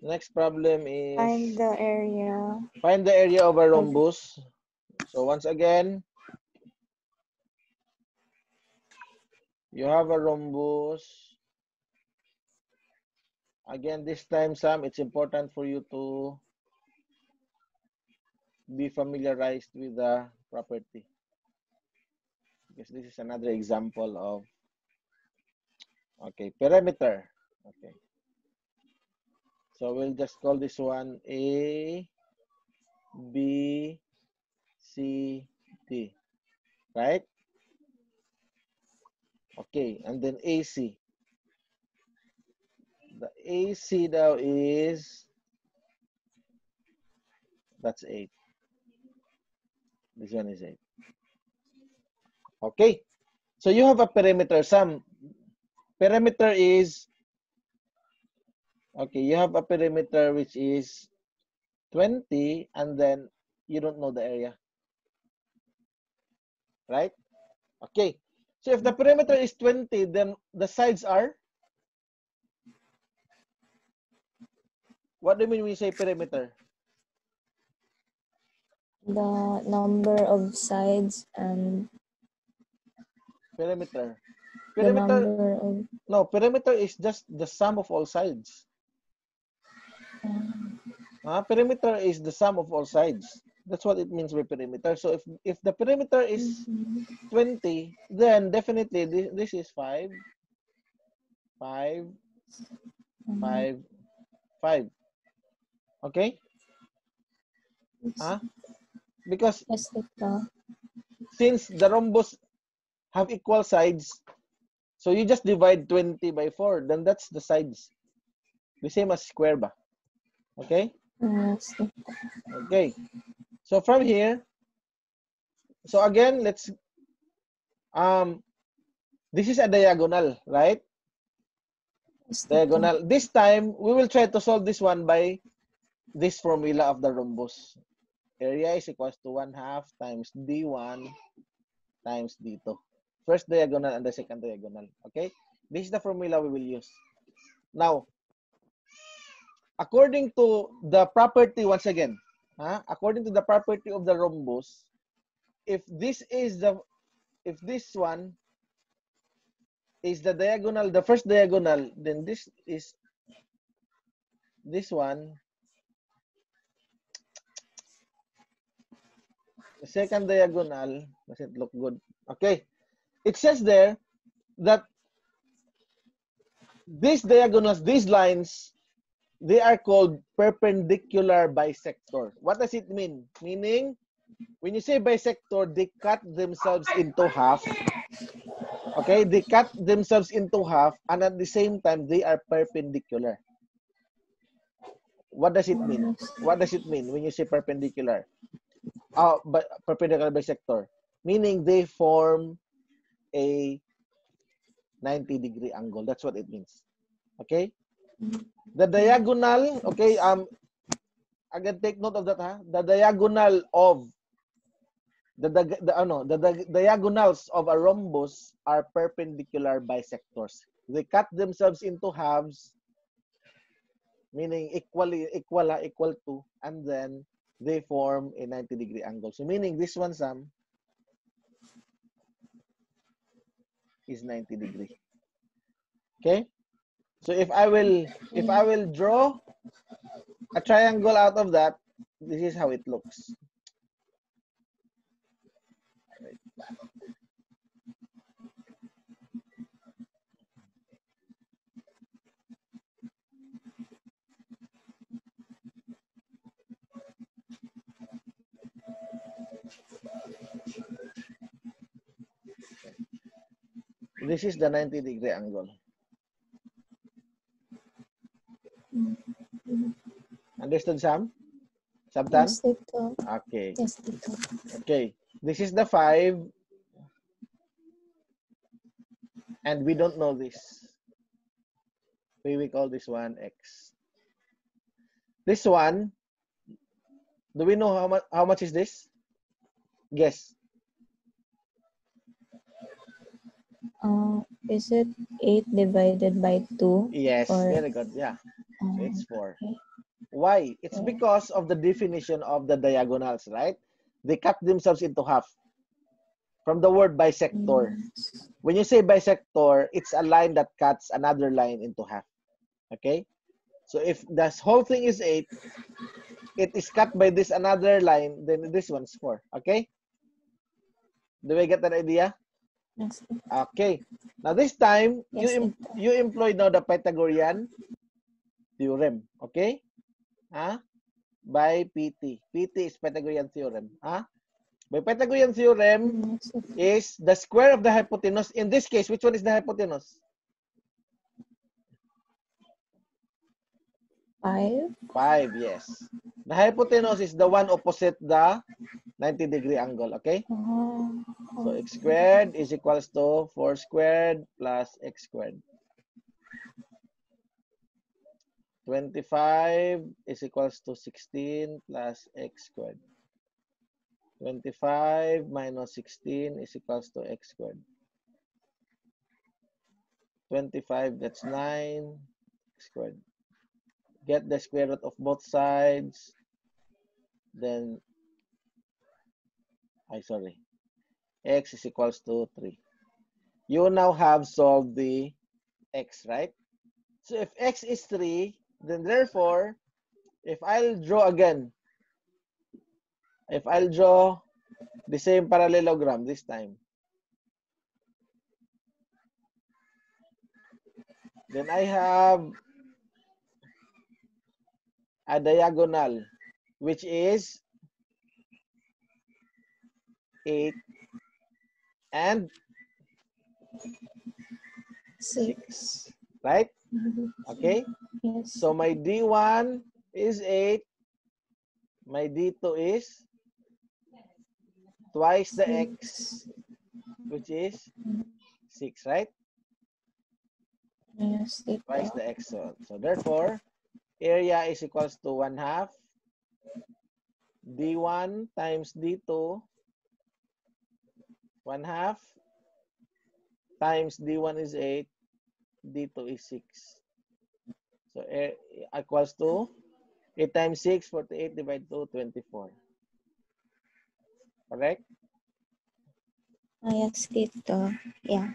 Next problem is Find the area. find the area of a rhombus. So once again, you have a rhombus. Again, this time, Sam, it's important for you to be familiarized with the property. Because this is another example of, okay, perimeter. Okay. So we'll just call this one A, B, C, D. Right? Okay, and then AC. The AC now is, that's 8. This one is 8. Okay, so you have a perimeter. Some perimeter is, okay, you have a perimeter which is 20, and then you don't know the area. Right? Okay, so if the perimeter is 20, then the sides are, what do you mean when you say perimeter? The number of sides and Perimeter. the Perimeter, number of no, perimeter is just the sum of all sides. Perimeter is the sum of all sides. That's what it means by perimeter. So if the perimeter is 20, then definitely this is 5, 5, 5, 5. Okay? Because since the rhombus have equal sides, so you just divide 20 by 4, then that's the sides. The same as square ba? Okay? Okay. So from here, so again, let's, this is a diagonal, right? Diagonal. This time, we will try to solve this one by this formula of the rhombus. Area is equals to 1/2 times D1 times D2. First diagonal and the second diagonal. Okay? This is the formula we will use. Now, according to the property, once again, according to the property of the rhombus, if this one is the diagonal, the first diagonal, then this is this one. The second diagonal doesn't look good. Okay. It says there that these diagonals, these lines, they are called perpendicular bisector. What does it mean? Meaning, when you say bisector, they cut themselves into half. Okay, they cut themselves into half, and at the same time, they are perpendicular. What does it mean? What does it mean when you say perpendicular? But perpendicular bisector, meaning they form a 90-degree angle. That's what it means. Okay? The diagonal, okay, again, take note of that, The diagonal of the diagonals of a rhombus are perpendicular bisectors. They cut themselves into halves, meaning equal to, and then they form a 90-degree angle. So meaning this one, Sam, is 90 degree. Okay? So if I will draw a triangle out of that, this is how it looks. This is the 90-degree angle. Understood, Sam? Sabtan? Okay. Okay. This is the 5. And we don't know this. We call this one X. This one, do we know how much is this? Guess. Is it 8 divided by 2? Yes, very good. Yeah. So it's 4. Why? It's because of the definition of the diagonals, right? They cut themselves into half. From the word bisector. When you say bisector, it's a line that cuts another line into half. Okay? So if this whole thing is 8, it is cut by this another line, then this one's 4. Okay? Do we get that idea? Yes. Okay. Now this time, Yes, you employ now the Pythagorean theorem. Okay? By PT. PT is Pythagorean theorem. By Pythagorean theorem is the square of the hypotenuse. In this case, which one is the hypotenuse? 5. 5, yes. The hypotenuse is the one opposite the 90-degree angle, okay? So x squared is equals to 4 squared plus x squared. 25 is equals to 16 plus x squared. 25 minus 16 is equals to x squared. 25, that's 9, x squared. Get the square root of both sides. Then, x is equals to 3. You now have solved the x, right? So if x is 3, then therefore, if I'll draw the same parallelogram this time, then I have a diagonal, which is 8 and 6, right? Okay? Yes. So my D1 is 8, my D2 is twice the x, which is 6, right? Yes, Twice the x. So therefore, area is equals to 1/2 D1 times D2, 1/2 times D1 is 8, D2 is 6. So equals to 8 times 6, 48 divided to 24. Correct? Yes, Tito. Yeah.